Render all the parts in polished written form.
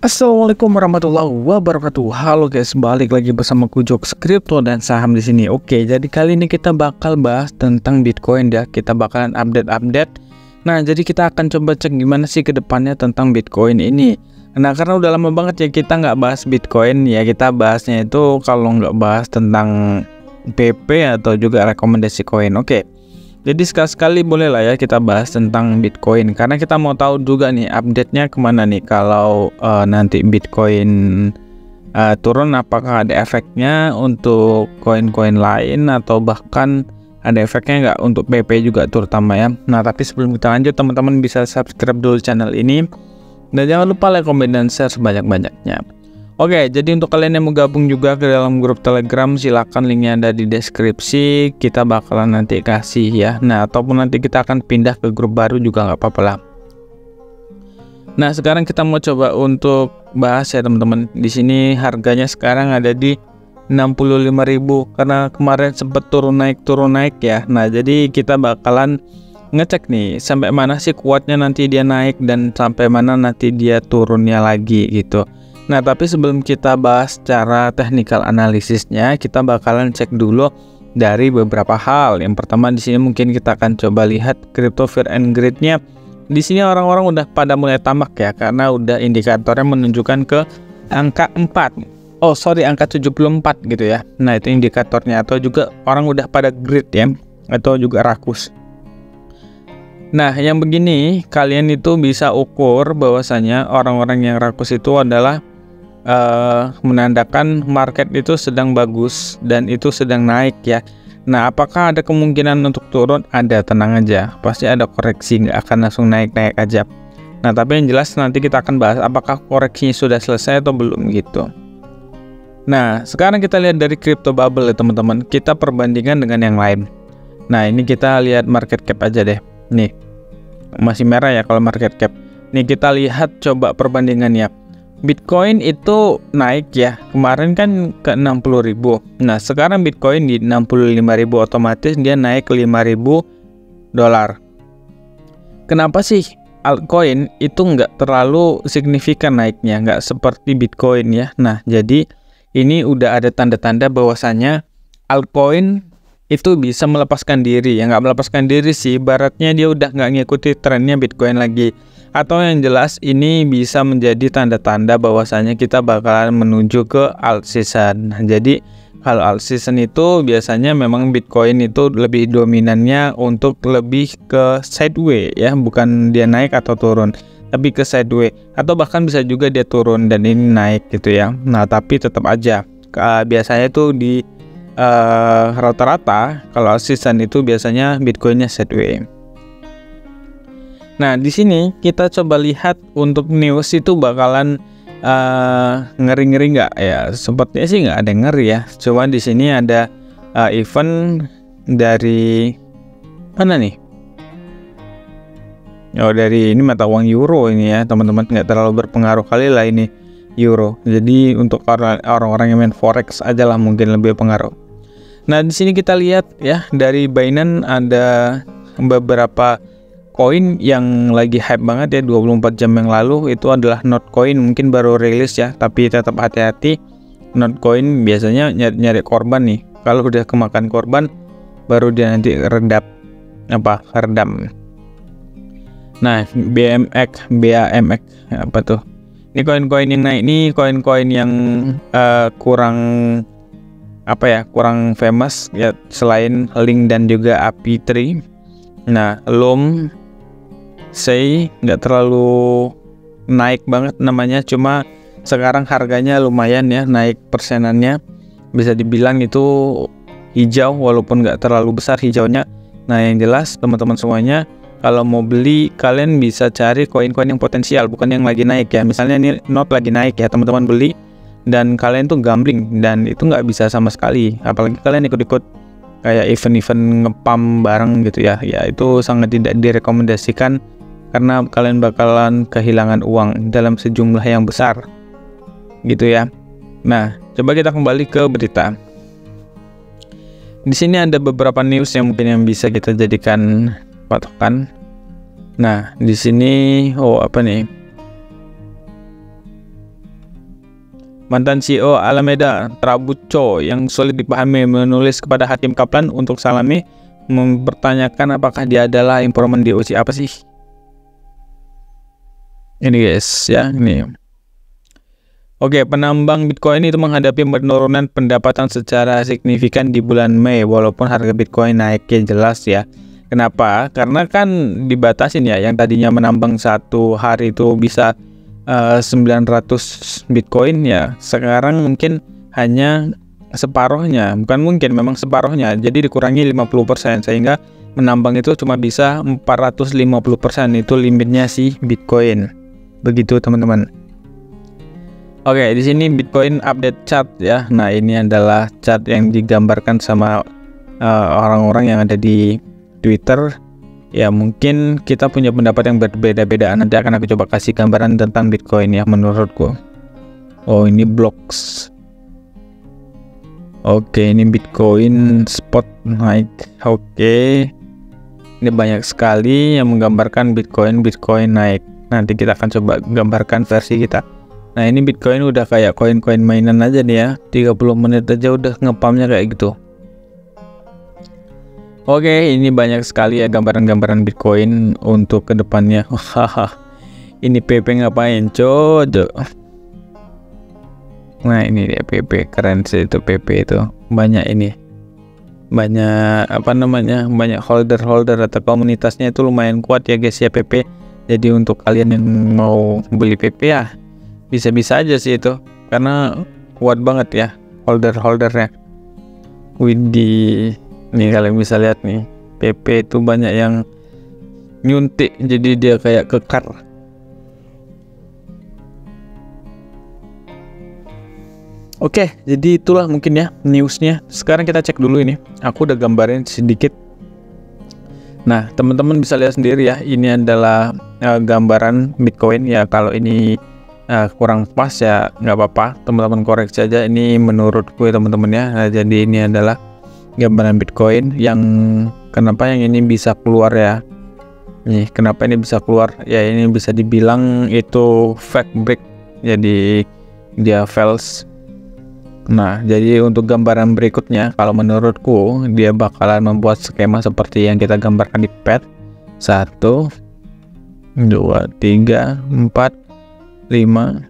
Assalamualaikum warahmatullahi wabarakatuh. Halo guys, balik lagi bersama Jok Kripto dan saham di sini. Oke, jadi kali ini kita bakal bahas tentang Bitcoin ya. Kita bakalan update. Nah, jadi kita akan coba cek gimana sih kedepannya tentang Bitcoin ini. Nah, karena udah lama banget ya kita nggak bahas Bitcoin ya. Kita bahasnya itu kalau nggak bahas tentang PP atau juga rekomendasi koin. Oke. Jadi sekali-sekali boleh lah ya kita bahas tentang Bitcoin, karena kita mau tahu juga nih update-nya kemana nih kalau nanti Bitcoin turun, apakah ada efeknya untuk koin-koin lain atau bahkan ada efeknya nggak untuk PP juga terutama ya. Nah, tapi sebelum kita lanjut, teman-teman bisa subscribe dulu channel ini dan jangan lupa like, comment, dan share sebanyak-banyaknya. Oke, jadi untuk kalian yang mau gabung juga ke dalam grup Telegram, silahkan, linknya ada di deskripsi. Kita bakalan nanti kasih ya. Nah, ataupun nanti kita akan pindah ke grup baru juga nggak apa-apa lah. Nah, sekarang kita mau coba untuk bahas ya teman-teman. Di sini harganya sekarang ada di 65.000 karena kemarin sempat turun naik ya. Nah, jadi kita bakalan ngecek nih sampai mana sih kuatnya nanti dia naik dan sampai mana nanti dia turunnya lagi gitu. Nah, tapi sebelum kita bahas cara technical analisisnya, kita bakalan cek dulu dari beberapa hal. Yang pertama di sini mungkin kita akan coba lihat crypto fear and greed-nya. Di sini orang-orang udah pada mulai tamak ya, karena udah indikatornya menunjukkan ke angka 4. Oh, sorry, angka 74 gitu ya. Nah, itu indikatornya, atau juga orang udah pada greed ya, atau juga rakus. Nah, yang begini kalian itu bisa ukur bahwasanya orang-orang yang rakus itu adalah menandakan market itu sedang bagus dan itu sedang naik ya. Nah, apakah ada kemungkinan untuk turun? Ada, tenang aja, pasti ada koreksi, nggak akan langsung naik aja. Nah, tapi yang jelas nanti kita akan bahas apakah koreksinya sudah selesai atau belum gitu. Nah, sekarang kita lihat dari crypto bubble ya teman-teman, kita perbandingan dengan yang lain. Nah, ini kita lihat market cap aja deh. Nih, masih merah ya kalau market cap. Nih, kita lihat coba perbandingannya. Bitcoin itu naik ya, kemarin kan ke 60.000. Nah, sekarang Bitcoin di 65.000, otomatis dia naik ke 5.000 dolar. Kenapa sih altcoin itu nggak terlalu signifikan naiknya, nggak seperti Bitcoin ya? Nah, jadi ini udah ada tanda-tanda bahwasanya altcoin itu bisa melepaskan diri. Ya, nggak melepaskan diri sih, ibaratnya dia udah nggak ngikuti trennya Bitcoin lagi. Atau yang jelas ini bisa menjadi tanda-tanda bahwasanya kita bakalan menuju ke alt season. Nah, jadi kalau alt season itu biasanya memang Bitcoin itu lebih dominannya untuk lebih ke sideway ya, bukan dia naik atau turun, tapi ke sideway, atau bahkan bisa juga dia turun dan ini naik gitu ya. Nah, tapi tetap aja biasanya tuh di rata-rata kalau alt season itu biasanya Bitcoinnya sideway. Nah, di sini kita coba lihat untuk news itu bakalan ngeri-ngeri nggak ya? Sepertinya sih nggak ada yang ngeri ya. Cuman di sini ada event dari mana nih? Oh, dari ini mata uang euro ini ya teman-teman, nggak terlalu berpengaruh kali lah ini euro. Jadi untuk orang-orang yang main forex aja lah mungkin lebih pengaruh. Nah, di sini kita lihat ya dari Binance ada beberapa koin yang lagi hype banget ya 24 jam yang lalu. Itu adalah Notcoin, mungkin baru rilis ya, tapi tetap hati-hati. Notcoin biasanya nyari korban nih. Kalau udah kemakan korban baru dia nanti redam. Nah, BAMX apa tuh? Ini koin-koin yang naik, ini koin-koin yang kurang famous ya, selain Link dan juga AP3. Nah, Loom Say nggak terlalu naik banget namanya, cuma sekarang harganya lumayan ya, naik persenannya, bisa dibilang itu hijau walaupun nggak terlalu besar hijaunya. Nah, yang jelas teman-teman semuanya, kalau mau beli kalian bisa cari koin-koin yang potensial, bukan yang lagi naik ya. Misalnya ini Not lagi naik ya, teman-teman beli dan kalian tuh gambling, dan itu nggak bisa sama sekali, apalagi kalian ikut-ikut kayak event-event ngepam bareng gitu ya. Ya, itu sangat tidak direkomendasikan karena kalian bakalan kehilangan uang dalam sejumlah yang besar gitu ya. Nah, coba kita kembali ke berita. Di sini ada beberapa news yang mungkin yang bisa kita jadikan patokan. Nah, di sini apa nih? Mantan CEO Alameda Trabucco yang sulit dipahami menulis kepada Hakim Kaplan untuk Salame mempertanyakan apakah dia adalah informan DOC. Apa sih ini guys ya, ini. Oke, penambang Bitcoin itu menghadapi penurunan pendapatan secara signifikan di bulan Mei walaupun harga Bitcoin naiknya jelas ya. Kenapa? Karena kan dibatasin ya, yang tadinya menambang satu hari itu bisa 900 Bitcoin ya, sekarang mungkin hanya separuhnya, bukan mungkin, memang separuhnya, jadi dikurangi 50%, sehingga menambang itu cuma bisa 450%, itu limitnya si Bitcoin. Begitu teman-teman. Oke, di sini Bitcoin update chart ya. Nah, ini adalah chart yang digambarkan sama orang-orang yang ada di Twitter. Ya, mungkin kita punya pendapat yang berbeda-beda. Nanti akan aku coba kasih gambaran tentang Bitcoin ya menurutku. Oh, ini blocks. Oke, ini Bitcoin spot naik. Oke. Ini banyak sekali yang menggambarkan Bitcoin naik. Nanti kita akan coba gambarkan versi kita. Nah, ini Bitcoin udah kayak koin-koin mainan aja nih ya. 30 menit aja udah ngepamnya kayak gitu. Oke, ini banyak sekali ya gambaran-gambaran Bitcoin untuk kedepannya. Ini PP ngapain, cocok. Nah, ini dia PP, keren sih itu PP itu. Banyak ini. Banyak apa namanya? Banyak holder atau komunitasnya itu lumayan kuat ya guys ya PP. Jadi untuk kalian yang mau beli PP ya bisa-bisa aja sih itu, karena kuat banget ya holdernya. Widih, nih kalian bisa lihat nih, PP itu banyak yang nyuntik, jadi dia kayak kekar. Oke, jadi itulah mungkin ya newsnya. Sekarang kita cek dulu ini, aku udah gambarin sedikit. Nah, teman-teman bisa lihat sendiri ya, ini adalah gambaran Bitcoin ya. Kalau ini kurang pas ya nggak apa-apa, teman-teman koreksi aja. Ini menurutku ya teman-teman ya. Nah, jadi ini adalah gambaran Bitcoin yang kenapa yang ini bisa keluar ya. Nih, kenapa ini bisa keluar ya, ini bisa dibilang itu fake break, jadi dia fails. Nah, jadi untuk gambaran berikutnya, kalau menurutku dia bakalan membuat skema seperti yang kita gambarkan di pad 1 2 3 4 5.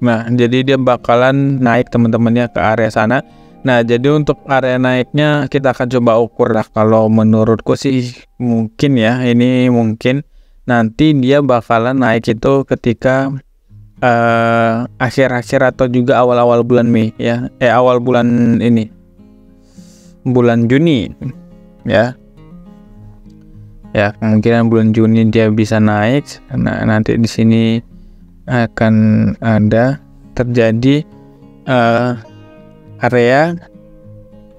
Nah, jadi dia bakalan naik teman-temannya ke area sana. Nah, jadi untuk area naiknya kita akan coba ukur lah. Kalau menurutku sih mungkin ya, ini mungkin nanti dia bakalan naik itu ketika akhir-akhir atau juga awal-awal bulan Mei ya, awal bulan ini, bulan Juni ya. Ya, kemungkinan bulan Juni dia bisa naik. Nah, nanti di sini akan ada terjadi area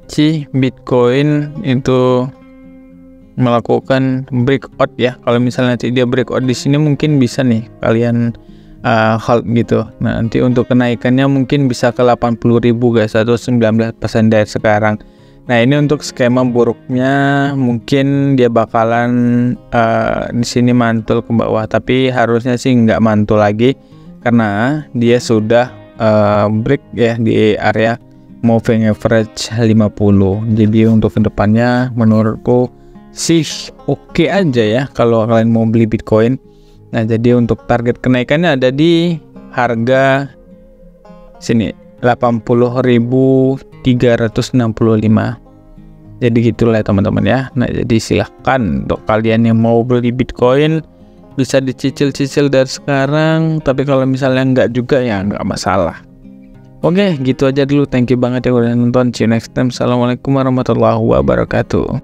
si Bitcoin itu melakukan breakout ya. Kalau misalnya nanti dia breakout di sini, mungkin bisa nih kalian hold gitu. Nah, nanti untuk kenaikannya mungkin bisa ke 80.000 guys, atau 19% dari sekarang. Nah, ini untuk skema buruknya mungkin dia bakalan di sini mantul ke bawah, tapi harusnya sih nggak mantul lagi karena dia sudah break ya di area moving average 50. Jadi untuk kedepannya menurutku sih oke aja ya kalau kalian mau beli Bitcoin. Nah, jadi untuk target kenaikannya ada di harga sini 80.365. Jadi gitulah teman-teman ya. Nah, jadi silahkan untuk kalian yang mau beli Bitcoin bisa dicicil-cicil dari sekarang. Tapi kalau misalnya enggak juga ya enggak masalah. Oke, gitu aja dulu. Thank you banget ya udah nonton. See you next time. Assalamualaikum warahmatullahi wabarakatuh.